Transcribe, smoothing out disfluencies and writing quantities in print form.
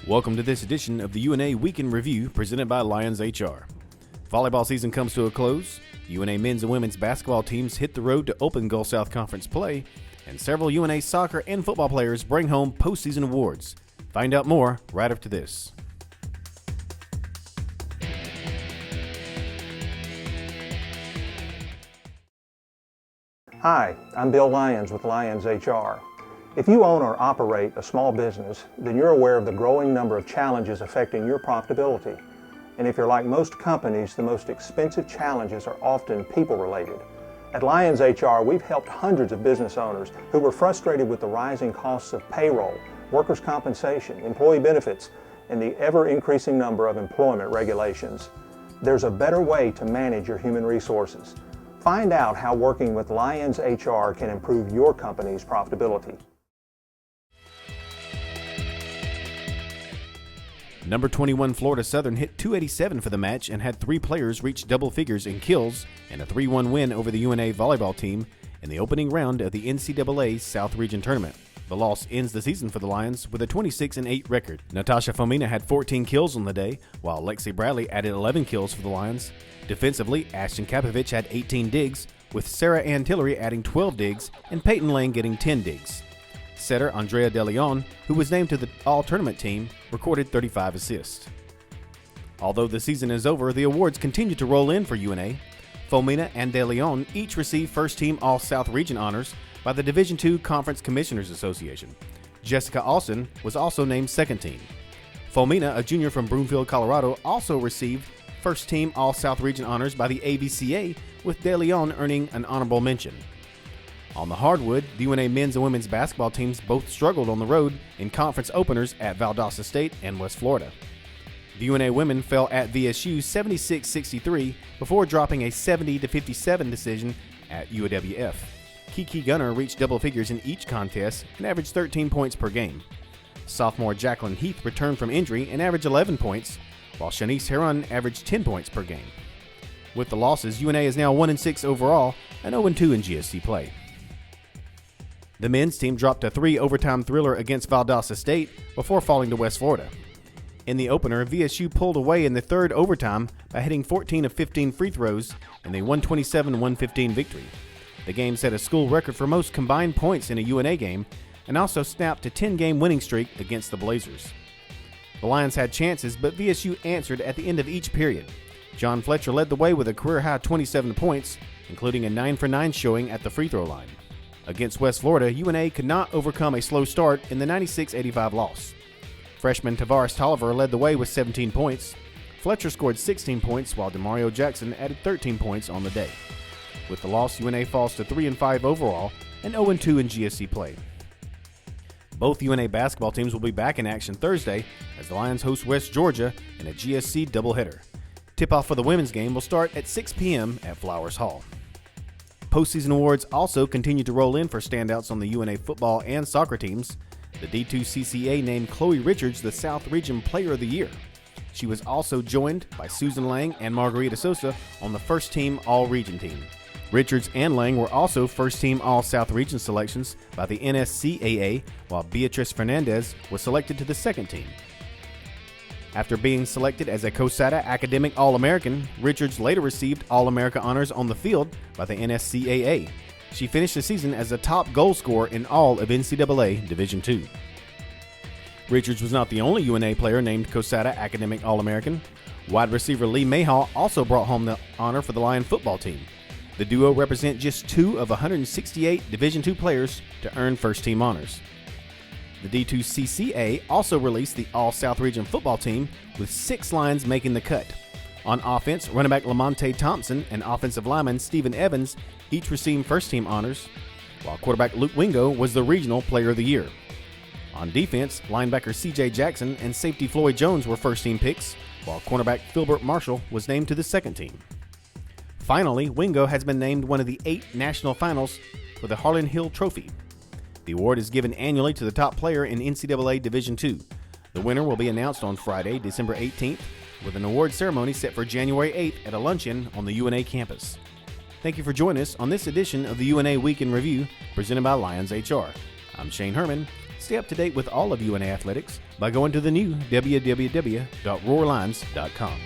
Welcome to this edition of the UNA Week in Review presented by Lions HR. Volleyball season comes to a close. UNA men's and women's basketball teams hit the road to open Gulf South Conference play, and several UNA soccer and football players bring home postseason awards. Find out more right after this. Hi, I'm Bill Lyons with Lions HR. If you own or operate a small business, then you're aware of the growing number of challenges affecting your profitability. And if you're like most companies, the most expensive challenges are often people-related. At Lions HR, we've helped hundreds of business owners who were frustrated with the rising costs of payroll, workers' compensation, employee benefits, and the ever-increasing number of employment regulations. There's a better way to manage your human resources. Find out how working with Lions HR can improve your company's profitability. Number 21 Florida Southern hit .287 for the match and had three players reach double figures in kills and a 3-1 win over the UNA volleyball team in the opening round of the NCAA South Region Tournament. The loss ends the season for the Lions with a 26-8 record. Natasha Fomina had 14 kills on the day, while Lexi Bradley added 11 kills for the Lions. Defensively, Ashton Kapovich had 18 digs, with Sarah Ann Tillery adding 12 digs and Peyton Lang getting 10 digs. Setter Andrea De Leon, who was named to the all-tournament team, recorded 35 assists. Although the season is over, the awards continue to roll in for UNA. Fomina and De Leon each received first-team All-South Region honors by the Division II Conference Commissioners Association. Jessica Alston was also named second team. Fomina, a junior from Broomfield, Colorado, also received first-team All-South Region honors by the AVCA, with De Leon earning an honorable mention. On the hardwood, the UNA men's and women's basketball teams both struggled on the road in conference openers at Valdosta State and West Florida. The UNA women fell at VSU 76-63 before dropping a 70-57 decision at UWF. Kiki Gunner reached double figures in each contest and averaged 13 points per game. Sophomore Jacqueline Heath returned from injury and averaged 11 points, while Shanice Heron averaged 10 points per game. With the losses, UNA is now 1-6 overall and 0-2 in GSC play. The men's team dropped a 3-overtime thriller against Valdosta State before falling to West Florida. In the opener, VSU pulled away in the third overtime by hitting 14 of 15 free throws in the 127-115 victory. The game set a school record for most combined points in a UNA game and also snapped a 10-game winning streak against the Blazers. The Lions had chances, but VSU answered at the end of each period. John Fletcher led the way with a career-high 27 points, including a 9-for-9 showing at the free throw line. Against West Florida, UNA could not overcome a slow start in the 96-85 loss. Freshman Tavares Tolliver led the way with 17 points. Fletcher scored 16 points, while Demario Jackson added 13 points on the day. With the loss, UNA falls to 3-5 overall and 0-2 in GSC play. Both UNA basketball teams will be back in action Thursday as the Lions host West Georgia in a GSC doubleheader. Tip-off for the women's game will start at 6 p.m. at Flowers Hall. Postseason awards also continue to roll in for standouts on the UNA football and soccer teams. The D2CCA named Chloe Richards the South Region Player of the Year. She was also joined by Susan Lang and Margarita Sosa on the first-team All-Region team. Richards and Lang were also first-team All-South Region selections by the NSCAA, while Beatrice Fernandez was selected to the second team. After being selected as a COSATA Academic All-American, Richards later received All-America honors on the field by the NSCAA. She finished the season as a top goal scorer in all of NCAA Division II. Richards was not the only UNA player named COSATA Academic All-American. Wide receiver Lee Mayhaw also brought home the honor for the Lion football team. The duo represent just 2 of 168 Division II players to earn first-team honors. The D2CCA also released the All-South Region football team with 6 Lions making the cut. On offense, running back Lamonte Thompson and offensive lineman Stephen Evans each received first-team honors, while quarterback Luke Wingo was the Regional Player of the Year. On defense, linebacker C.J. Jackson and safety Floyd Jones were first-team picks, while cornerback Philbert Marshall was named to the second team. Finally, Wingo has been named one of the 8 national finals for the Harlon Hill Trophy. The award is given annually to the top player in NCAA Division II. The winner will be announced on Friday, December 18th, with an award ceremony set for January 8th at a luncheon on the UNA campus. Thank you for joining us on this edition of the UNA Week in Review, presented by Lions HR. I'm Shane Herman. Stay up to date with all of UNA athletics by going to the new www.roarlines.com.